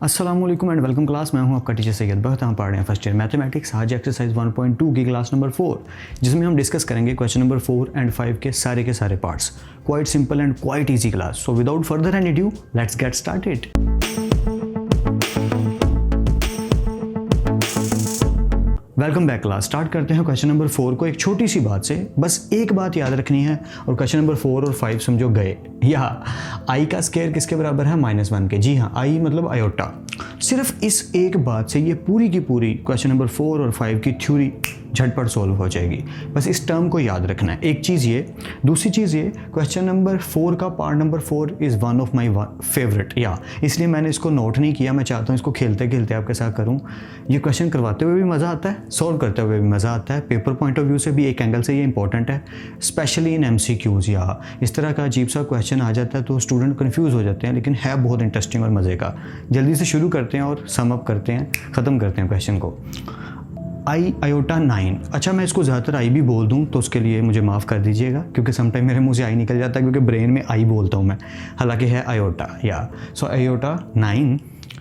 अस्सलाम वालेकुम and welcome class. मैं हूं आपका टीचर सैयद बख्त। हम पढ़ रहे हैं फर्स्ट ईयर मैथमेटिक्स। आज एक्सरसाइज 1.2 की क्लास नंबर 4, जिसमें हम डिस्कस करेंगे क्वेश्चन नंबर 4 एंड 5 के सारे parts. Quite simple and quite easy class. So without further any due let's get started. Welcome back class. Start करते हैं क्वेश्चन नंबर 4 को एक छोटी सी बात से। बस एक बात याद रखनी है और क्वेश्चन नंबर 4 और 5 समझो गए। यहाँ आई का स्क्वायर किसके बराबर है? -1 के। जी हाँ, आई मतलब आयोटा। सिर्फ इस एक बात से ये पूरी की पूरी क्वेश्चन नंबर 4 और 5 की थ्योरी झटपट सॉल्व हो जाएगी। बस इस टर्म को याद रखना है। एक चीज़ ये, दूसरी चीज़ ये, क्वेश्चन नंबर 4 का part number 4 is one of my favourite. या इसलिए मैंने इसको नोट नहीं किया। मैं चाहता हूँ इसको खेलते खेलते आपके साथ करूँ। ये क्वेश्चन करवाते हुए भी मज़ा आता है, सॉल्व करते हुए भी मज़ा आता है। पेपर पॉइंट ऑफ व्यू से भी एक एंगल से ये इंपॉर्टेंट है, स्पेशली इन MCQs। या इस तरह का अजीब सा क्वेश्चन आ जाता है तो स्टूडेंट कन्फ्यूज़ हो जाते हैं, लेकिन है बहुत इंटरेस्टिंग और मज़े का। जल्दी से शुरू करते हैं और सम अप करते हैं, ख़त्म करते हैं क्वेश्चन को। आई आयोटा 9। अच्छा, मैं इसको ज़्यादातर आई भी बोल दूं तो उसके लिए मुझे माफ़ कर दीजिएगा, क्योंकि समटाइम मेरे मुंह से आई निकल जाता है, क्योंकि ब्रेन में आई बोलता हूं मैं, हालांकि है आयोटा। या सो आयोटा 9,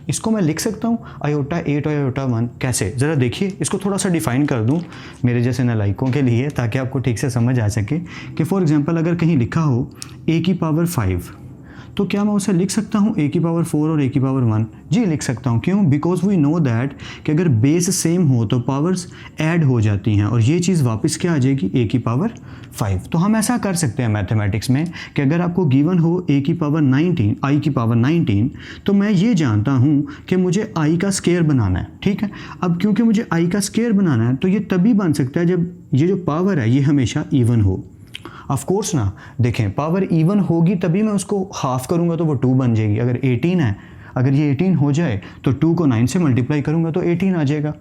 इसको मैं लिख सकता हूँ आयोटा 8 और आयोटा 1। कैसे, ज़रा देखिए। इसको थोड़ा सा डिफ़ाइन कर दूँ मेरे जैसे नालायकों के लिए, ताकि आपको ठीक से समझ आ सके कि फॉर एग्जांपल अगर कहीं लिखा हो a की पावर 5, तो क्या मैं उसे लिख सकता हूँ a की पावर 4 और a की पावर 1? जी लिख सकता हूँ। क्यों? बिकॉज वी नो दैट कि अगर बेस सेम हो तो पावर्स ऐड हो जाती हैं और ये चीज़ वापस क्या आ जाएगी? a की पावर 5। तो हम ऐसा कर सकते हैं मैथमेटिक्स में कि अगर आपको गिवन हो a की पावर 19, i की पावर 19, तो मैं ये जानता हूँ कि मुझे i का स्क्वायर बनाना है। ठीक है, अब क्योंकि मुझे i का स्क्वायर बनाना है तो ये तभी बन सकता है जब ये जो पावर है ये हमेशा इवन हो। ऑफ कोर्स ना, देखें, पावर इवन होगी तभी मैं उसको हाफ करूंगा तो वो 2 बन जाएगी। अगर 18 है, अगर ये 18 हो जाए तो 2 को 9 से मल्टीप्लाई करूंगा तो 18 आ जाएगा।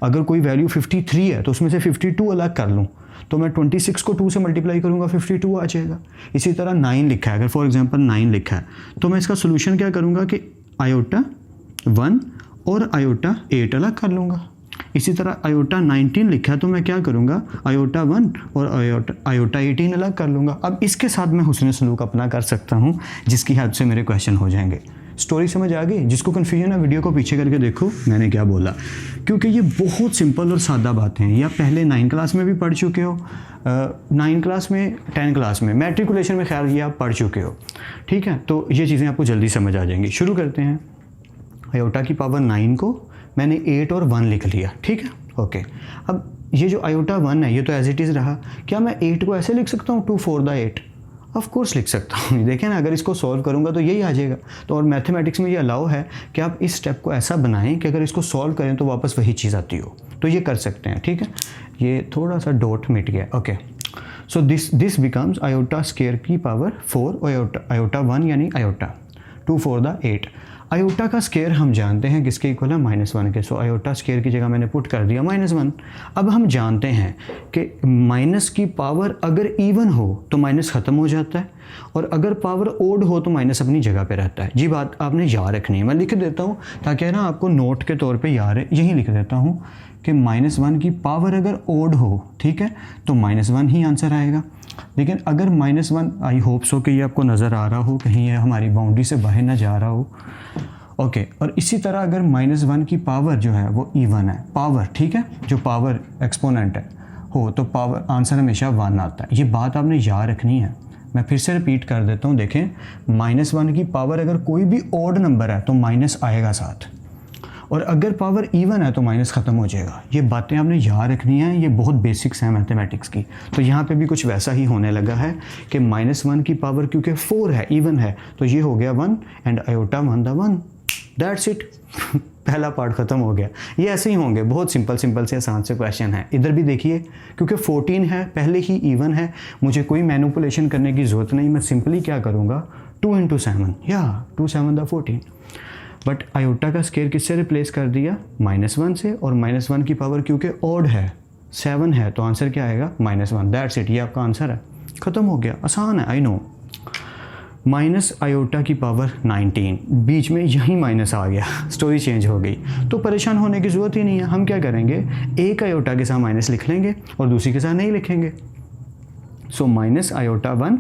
अगर कोई वैल्यू 53 है तो उसमें से 52 अलग कर लूँ तो मैं 26 को 2 से मल्टीप्लाई करूंगा, 52 आ जाएगा। इसी तरह 9 लिखा है, अगर फॉर एग्जांपल 9 लिखा है तो मैं इसका सोल्यूशन क्या करूंगा कि आयोटा 1 और आयोटा 8 अलग कर लूँगा। इसी तरह आयोटा 19 लिखा है तो मैं क्या करूँगा? आयोटा 1 और आयोटा 18 अलग कर लूँगा। अब इसके साथ मैं हुस्न सलूक अपना कर सकता हूँ, जिसकी हेल्प से मेरे क्वेश्चन हो जाएंगे। स्टोरी समझ आ गई? जिसको कन्फ्यूजन है वीडियो को पीछे करके देखो मैंने क्या बोला, क्योंकि ये बहुत सिंपल और सादा बातें हैं। या पहले 9 क्लास में भी पढ़ चुके हो, 9 क्लास में, 10 क्लास में, मैट्रिकुलेशन में खैर ये आप पढ़ चुके हो। ठीक है, तो ये चीज़ें आपको जल्दी समझ आ जाएंगी। शुरू करते हैं। आयोटा की पावर 9 को मैंने 8 और 1 लिख लिया। ठीक है, ओके। अब ये जो आयोटा 1 है ये तो एज इट इज़ रहा। क्या मैं 8 को ऐसे लिख सकता हूँ 2 4 द 8? ऑफ कोर्स लिख सकता हूँ। देखें ना, अगर इसको सॉल्व करूँगा तो यही आ जाएगा। तो और मैथमेटिक्स में ये अलाउ है कि आप इस स्टेप को ऐसा बनाएं कि अगर इसको सॉल्व करें तो वापस वही चीज़ आती हो, तो ये कर सकते हैं। ठीक है, ये थोड़ा सा डॉट मिट गया। Okay, so this becomes iota square की पावर 4 और आयोटा 1 यानी आयोटा 2 4 द 8। आयोटा का स्क्वायर हम जानते हैं किसके इक्वल है? -1 के। सो आयोटा स्क्वायर की जगह मैंने पुट कर दिया -1। अब हम जानते हैं कि माइनस की पावर अगर इवन हो तो माइनस ख़त्म हो जाता है, और अगर पावर ओड हो तो माइनस अपनी जगह पे रहता है। जी बात आपने याद रखनी है। मैं लिख देता हूँ ताकि ना आपको नोट के तौर पे याद है। यही लिख देता हूँ कि -1 की पावर अगर ओड हो, ठीक है, तो -1 ही आंसर आएगा। लेकिन अगर -1, आई होप सो कि ये आपको नज़र आ रहा हो, कहीं ये हमारी बाउंड्री से बाहर ना जा रहा हो। ओके, और इसी तरह अगर -1 की पावर जो है वो इवन है, पावर, ठीक है, जो पावर एक्सपोनेंट है हो, तो पावर आंसर हमेशा 1 आता है। ये बात आपने याद रखनी है। मैं फिर से रिपीट कर देता हूँ। देखें, -1 की पावर अगर कोई भी ऑड नंबर है तो माइनस आएगा साथ, और अगर पावर इवन है तो माइनस ख़त्म हो जाएगा। ये बातें आपने याद रखनी है, ये बहुत बेसिक्स हैं मैथमेटिक्स की। तो यहाँ पे भी कुछ वैसा ही होने लगा है कि -1 की पावर क्योंकि 4 है, इवन है, तो ये हो गया 1 and iota 1 the 1। That's it. पहला पार्ट ख़त्म हो गया। ये ऐसे ही होंगे, बहुत सिंपल से आसान से क्वेश्चन है। इधर भी देखिए, क्योंकि 14 है, पहले ही इवन है, मुझे कोई मैनिपुलेशन करने की ज़रूरत नहीं। मैं सिंपली क्या करूँगा? 2 × 7, या 2 7 द 14। बट आयोटा का स्क्वायर किससे रिप्लेस कर दिया? -1 से, और -1 की पावर क्योंकि ऑड है, 7 है, तो आंसर क्या आएगा? -1। दैट्स इट, ये आपका आंसर है। ख़त्म हो गया। आसान है, आई नो। माइनस आयोटा की पावर 19, बीच में यही माइनस आ गया, स्टोरी चेंज हो गई। तो परेशान होने की ज़रूरत ही नहीं है। हम क्या करेंगे? एक आयोटा के साथ माइनस लिख लेंगे और दूसरी के साथ नहीं लिखेंगे। सो माइनस आयोटा 1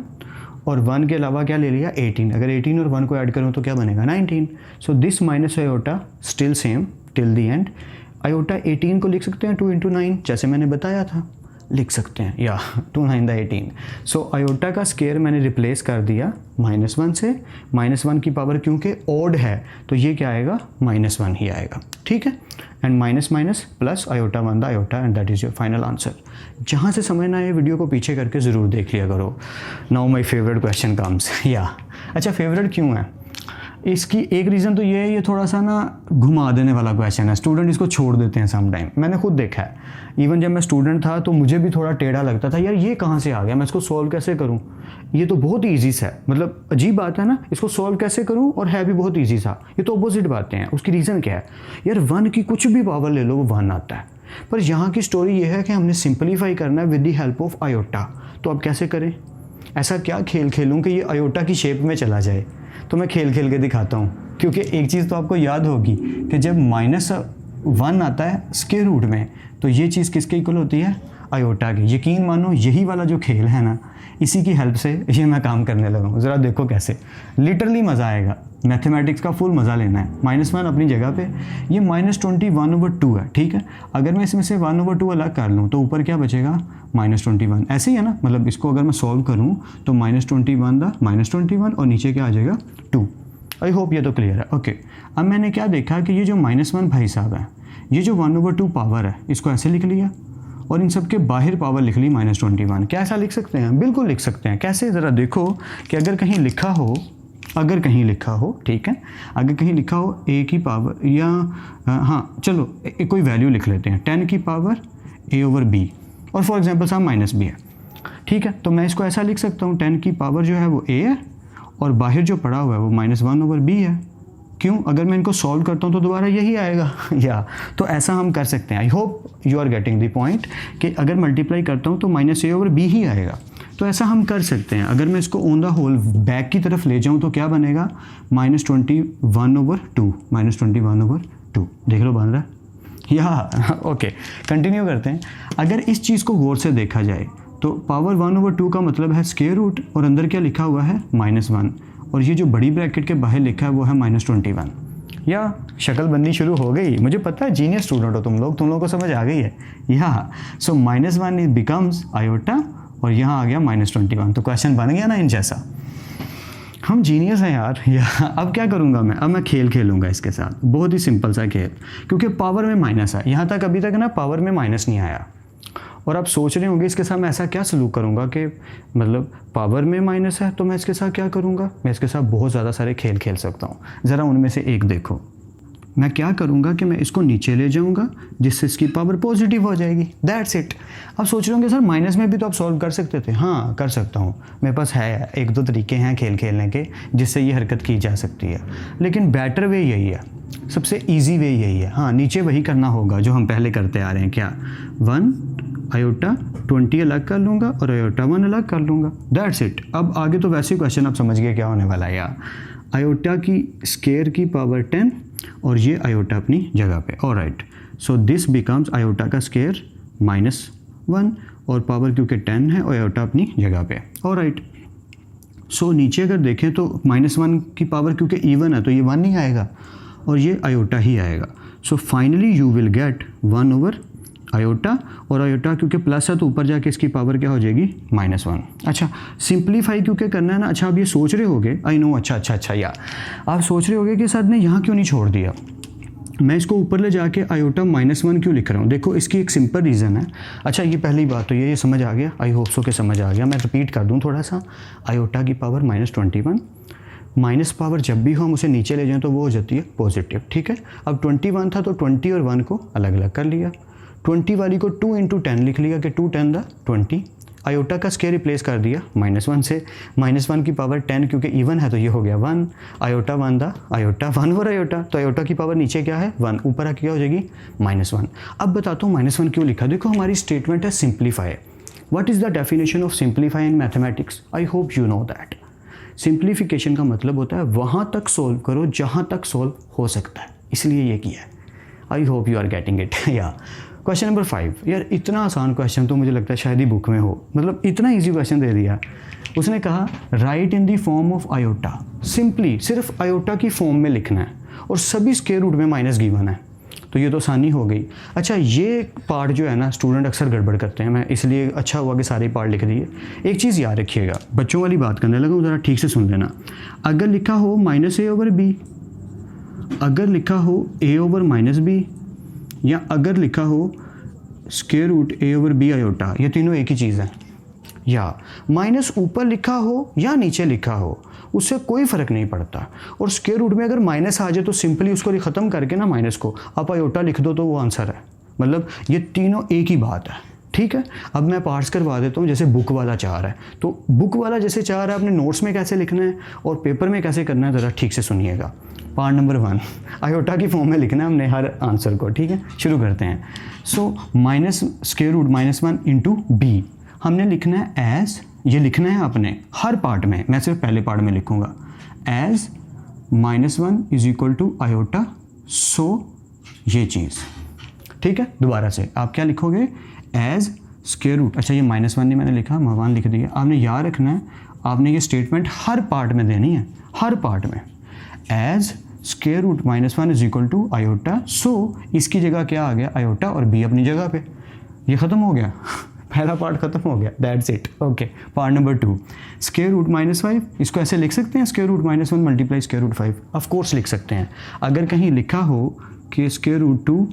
और 1 के अलावा क्या ले लिया 18। अगर 18 और 1 को ऐड करूँ तो क्या बनेगा 19। So this minus iota still same till the end. Iota 18 को लिख सकते हैं 2 × 9 जैसे मैंने बताया था, लिख सकते हैं या 2 9 द 18। सो आयोटा का स्केयर मैंने रिप्लेस कर दिया -1 से। -1 की पावर क्योंकि ओड है तो ये क्या आएगा -1 ही आएगा, ठीक है। And minus minus plus iota 1 the iota and that is your final answer. जहाँ से समझना है वीडियो को पीछे करके ज़रूर देख लिया करो। Now my favourite question comes या अच्छा फेवरेट क्यों है, इसकी एक रीज़न तो ये है, ये थोड़ा सा ना घुमा देने वाला क्वेश्चन है, स्टूडेंट इसको छोड़ देते हैं सम टाइम। मैंने खुद देखा है, इवन जब मैं स्टूडेंट था तो मुझे भी थोड़ा टेढ़ा लगता था, यार ये कहाँ से आ गया, मैं इसको सॉल्व कैसे करूँ, ये तो बहुत ही ईजी सा है। मतलब अजीब बात है ना, इसको सॉल्व कैसे करूँ, और है भी बहुत ईजी सा। ये तो अपोजिट बातें हैं। उसकी रीज़न क्या है, यार 1 की कुछ भी पावर ले लो वो 1 आता है। पर यहाँ की स्टोरी ये है कि हमने सिंप्लीफाई करना है with the help of iota. तो अब कैसे करें, ऐसा क्या खेल खेलूँ कि ये आयोटा की शेप में चला जाए। तो मैं खेल खेल के दिखाता हूँ, क्योंकि एक चीज़ तो आपको याद होगी कि जब -1 आता है स्क्वायर रूट में तो ये चीज़ किसके इक्वल होती है, आयोटा की। यकीन मानो यही वाला जो खेल है ना, इसी की हेल्प से ये मैं काम करने लगा हूँ। ज़रा देखो कैसे, लिटरली मज़ा आएगा। मैथमेटिक्स का फुल मज़ा लेना है। -1 अपनी जगह पे, ये -21/2 है, ठीक है। अगर मैं इसमें से 1/2 अलग कर लूँ तो ऊपर क्या बचेगा -21। ऐसे ही है ना, मतलब इसको अगर मैं सॉल्व करूँ तो -21 और नीचे क्या आ जाएगा 2। आई होप ये तो क्लियर है। ओके, अब मैंने क्या देखा कि ये जो -1 भाई साहब है, ये जो 1/2 पावर है, इसको ऐसे लिख लिया और इन सब के बाहर पावर लिख ली -21। क्या ऐसा लिख सकते हैं? बिल्कुल लिख सकते हैं। कैसे, ज़रा देखो कि अगर कहीं लिखा हो, ठीक है, अगर कहीं लिखा हो a की पावर या हाँ चलो कोई वैल्यू लिख लेते हैं 10 की पावर a/b और फॉर एग्जांपल साहब -b है, ठीक है। तो मैं इसको ऐसा लिख सकता हूँ 10 की पावर जो है वो a है और बाहर जो पड़ा हुआ है वो -1/b है। क्यों? अगर मैं इनको सॉल्व करता हूँ तो दोबारा यही आएगा या तो ऐसा हम कर सकते हैं। I hope you are getting the point कि अगर मल्टीप्लाई करता हूँ तो -a/b ही आएगा। तो ऐसा हम कर सकते हैं। अगर मैं इसको ऑन द होल बैक की तरफ ले जाऊँ तो क्या बनेगा -21/2 देख लो बन रहा है या ओके कंटिन्यू करते हैं। अगर इस चीज़ को गौर से देखा जाए तो पावर 1/2 का मतलब है स्क्वायर रूट और अंदर क्या लिखा हुआ है -1 और ये जो बड़ी ब्रैकेट के बाहर लिखा है वो है -21। या शक्ल बननी शुरू हो गई, मुझे पता है जीनियस स्टूडेंट हो तुम लोगों को समझ आ गई है या। सो -1 बिकम्स आयोटा और यहाँ आ गया -21। तो क्वेश्चन बन गया ना इन जैसा। हम जीनियस हैं यार। या अब क्या करूँगा मैं, अब मैं खेल खेलूँगा इसके साथ, बहुत ही सिंपल सा खेल, क्योंकि पावर में माइनस है। यहाँ तक अभी तक ना पावर में माइनस नहीं आया और आप सोच रहे होंगे इसके साथ मैं ऐसा क्या सलूक करूँगा कि मतलब पावर में माइनस है तो मैं इसके साथ क्या करूँगा। मैं इसके साथ बहुत ज़्यादा सारे खेल खेल सकता हूँ। ज़रा उनमें से एक देखो, मैं क्या करूँगा कि मैं इसको नीचे ले जाऊँगा जिससे इसकी पावर पॉजिटिव हो जाएगी। That's it. अब सोच रहे होंगे सर माइनस में भी तो आप सॉल्व कर सकते थे। हाँ कर सकता हूँ, मेरे पास है 1-2 तरीके हैं खेल खेलने के जिससे ये हरकत की जा सकती है, लेकिन बेटर वे यही है, सबसे ईजी वे यही है। हाँ नीचे वही करना होगा जो हम पहले करते आ रहे हैं। क्या 1 आयोटा 20 अलग कर लूँगा और आयोटा 1 अलग कर लूँगा। That's it. अब आगे तो वैसे ही क्वेश्चन आप समझ गए क्या होने वाला है। यार आयोटा की स्क्वायर की पावर 10 और ये आयोटा अपनी जगह पे। Alright, so this becomes iota का स्क्वायर -1 और पावर क्योंकि 10 है और आयोटा अपनी जगह पे। ऑलराइट, सो नीचे अगर देखें तो -1 की पावर क्योंकि इवन है तो ये 1 ही आएगा और ये आयोटा ही आएगा। So finally you will get 1 iota और आयोटा क्योंकि प्लस है तो ऊपर जाके इसकी पावर क्या हो जाएगी -1। अच्छा सिंप्लीफाई क्योंकि करना है ना। अच्छा आप ये सोच रहे होगे, आई नो, अच्छा या आप सोच रहे होगे कि सर ने यहाँ क्यों नहीं छोड़ दिया, मैं इसको ऊपर ले जाके आयोटा -1 क्यों लिख रहा हूँ। देखो इसकी एक सिंपल रीज़न है। अच्छा ये पहली बात तो ये समझ आ गया, आई होप सो कि समझ आ गया। मैं रिपीट कर दूँ थोड़ा सा, आयोटा की पावर -21, माइनस पावर जब भी हो हम उसे नीचे ले जाएं तो वो हो जाती है पॉजिटिव, ठीक है। अब 21 था तो 20 और 1 को अलग अलग कर लिया, 20 वाली को 2 × 10 लिख लिया कि 2 10 द 20। आयोटा का स्क्वायर रिप्लेस कर दिया -1 से, -1 की पावर 10 क्योंकि इवन है तो ये हो गया 1, आयोटा 1 द आयोटा 1 और आयोटा, तो आयोटा की पावर नीचे क्या है 1, ऊपर आके क्या हो जाएगी -1। अब बताता हूँ -1 क्यों लिखा। देखो हमारी स्टेटमेंट है simplify. What is the definition of simplify in mathematics? I hope you know that. Simplification का मतलब होता है वहाँ तक सोल्व करो जहाँ तक सोल्व हो सकता है, इसलिए ये किया है। I hope you are getting it. या क्वेश्चन नंबर 5, यार इतना आसान क्वेश्चन तो मुझे लगता है शायद ही बुक में हो, मतलब इतना इजी क्वेश्चन दे दिया। उसने कहा right in the form of iota, simply सिर्फ आयोटा की फॉर्म में लिखना है और सभी स्क्वायर रूट में माइनस गिवन है, तो ये तो आसानी हो गई। अच्छा, ये पार्ट जो है ना स्टूडेंट अक्सर गड़बड़ करते हैं, मैं इसलिए अच्छा हुआ कि सारे पार्ट लिख दिए। एक चीज़ याद रखिएगा, बच्चों वाली बात करने लगा हूँ, ज़रा ठीक से सुन लेना। अगर लिखा हो -a/b, अगर लिखा हो a/-b, या अगर लिखा हो स्क्वायर रूट a/b आयोटा, ये तीनों एक ही चीज़ है। या माइनस ऊपर लिखा हो या नीचे लिखा हो, उससे कोई फ़र्क नहीं पड़ता। और स्क्वायर रूट में अगर माइनस आ जाए तो सिंपली उसको ख़त्म करके ना माइनस को आप आयोटा लिख दो तो वो आंसर है। मतलब ये तीनों एक ही बात है, ठीक है। अब मैं पार्ट्स करवा देता हूँ। जैसे बुक वाला चार है, तो बुक वाला जैसे चार है अपने नोट्स में कैसे लिखना है और पेपर में कैसे करना है, ज़रा ठीक से सुनिएगा। पार्ट नंबर 1 आयोटा की फॉर्म में लिखना है हमने हर आंसर को, ठीक है। शुरू करते हैं। So minus square root -1 into B हमने लिखना है एज, ये लिखना है आपने हर पार्ट में, मैं सिर्फ पहले पार्ट में लिखूंगा as -1 is equal to iota, so ये चीज़, ठीक है। दोबारा से आप क्या लिखोगे, एज स्क्वायर रूट, अच्छा ये -1 नहीं मैंने लिखा, -1 लिख दिया। आपने याद रखना है, आपने ये स्टेटमेंट हर पार्ट में देनी है, हर पार्ट में। As square root -1 is equal to iota, so इसकी जगह क्या आ गया, आयोटा, और बी अपनी जगह पे। ये ख़त्म हो गया पहला पार्ट खत्म हो गया, that's it. Okay, part number 2 square root -5, इसको ऐसे लिख सकते हैं square root -1 multiply square root 5, of course लिख सकते हैं। अगर कहीं लिखा हो कि square root 2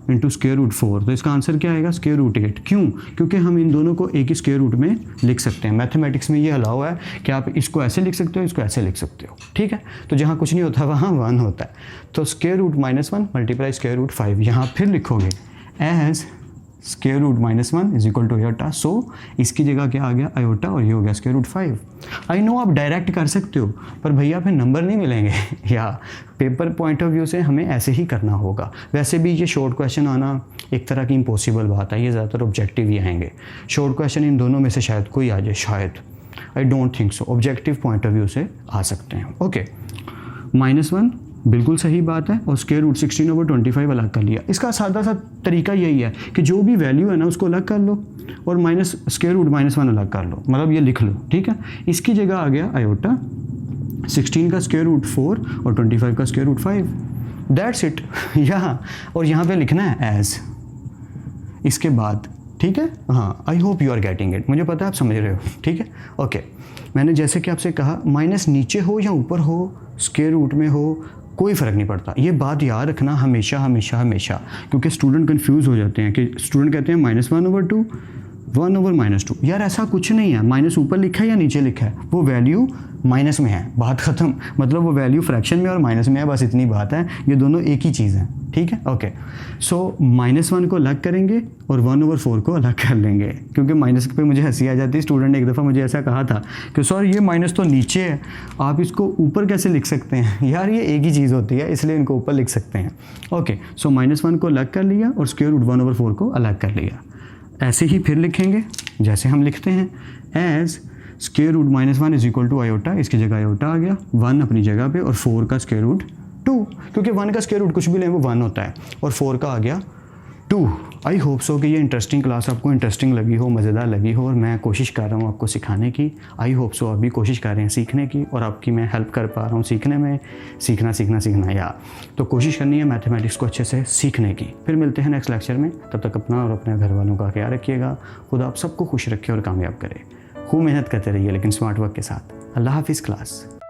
into square root 4, तो इसका आंसर क्या आएगा, स्क्वायर रूट 8। क्यों? क्योंकि हम इन दोनों को एक ही स्क्वायर रूट में लिख सकते हैं। मैथमेटिक्स में ये अलाउ है कि आप इसको ऐसे लिख सकते हो, इसको ऐसे लिख सकते हो, ठीक है। तो जहाँ कुछ नहीं होता वहाँ 1 होता है। तो square root -1 multiply square root 5, यहाँ फिर लिखोगे as square root -1 is equal to iota, so इसकी जगह क्या आ गया, आयोटा, और ये हो गया स्क्वायर रूट 5। आई नो आप डायरेक्ट कर सकते हो, पर भैया फिर नंबर नहीं मिलेंगे या पेपर पॉइंट ऑफ व्यू से हमें ऐसे ही करना होगा। वैसे भी ये शॉर्ट क्वेश्चन आना एक तरह की इम्पॉसिबल बात है, ये ज़्यादातर ऑब्जेक्टिव ही आएंगे। शॉर्ट क्वेश्चन इन दोनों में से शायद कोई आ जाए, शायद, I don't think so. Objective point of view से आ सकते हैं। ओके, -1 बिल्कुल सही बात है, और स्क्वायर रूट 16/25 अलग कर लिया। इसका सादा सा तरीका यही है कि जो भी वैल्यू है ना उसको अलग कर लो और माइनस स्क्वायर रूट -1 अलग कर लो, मतलब ये लिख लो, ठीक है। इसकी जगह आ गया आयोटा, 16 का स्क्वायर रूट 4 और 25 का स्क्वायर रूट 5, दैट्स इट। यहाँ और यहाँ पे लिखना है एज इसके बाद, ठीक है। हाँ, I hope you are getting it, मुझे पता है आप समझ रहे हो, ठीक है। ओके, मैंने जैसे कि आपसे कहा माइनस नीचे हो या ऊपर हो, स्क्वायर रूट में हो, कोई फ़र्क नहीं पड़ता। ये बात याद रखना हमेशा हमेशा हमेशा, क्योंकि स्टूडेंट कंफ्यूज हो जाते हैं कि स्टूडेंट कहते हैं -1/2 1/-2। यार ऐसा कुछ नहीं है, माइनस ऊपर लिखा है या नीचे लिखा है, वो वैल्यू माइनस में है, बात ख़त्म। मतलब वो वैल्यू फ्रैक्शन में और माइनस में है, बस इतनी बात है। ये दोनों एक ही चीज़ है, ठीक है। ओके, सो -1 को अलग करेंगे और 1/4 को अलग कर लेंगे, क्योंकि माइनस पे मुझे हंसी आ जाती है। स्टूडेंट ने एक दफ़ा मुझे ऐसा कहा था कि सर ये माइनस तो नीचे है, आप इसको ऊपर कैसे लिख सकते हैं? यार ये एक ही चीज़ होती है, इसलिए इनको ऊपर लिख सकते हैं। ओके, सो -1 को अलग कर लिया और स्क्वायर रूट 1/4 को अलग कर लिया। ऐसे ही फिर लिखेंगे जैसे हम लिखते हैं, as square root -1 is equal to iota, इसकी जगह आयोटा आ गया, 1 अपनी जगह पे, और 4 का स्क्वायर रूट 2, क्योंकि 1 का स्क्वायर रूट कुछ भी लें वो 1 होता है, और 4 का आ गया 2। आई होप सो कि ये इंटरेस्टिंग क्लास आपको इंटरेस्टिंग लगी हो, मज़ेदार लगी हो, और मैं कोशिश कर रहा हूँ आपको सिखाने की। आई होप सो आप भी कोशिश कर रहे हैं सीखने की, और आपकी मैं हेल्प कर पा रहा हूँ सीखने में। सीखना या तो कोशिश करनी है मैथमेटिक्स को अच्छे से सीखने की। फिर मिलते हैं नेक्स्ट लेक्चर में, तब तक अपना और अपने घर वालों का ख्याल रखिएगा। खुदा आप सबको खुश रखे और कामयाब करे। खूब मेहनत करते रहिए लेकिन स्मार्ट वर्क के साथ। अल्लाह हाफिज़ क्लास।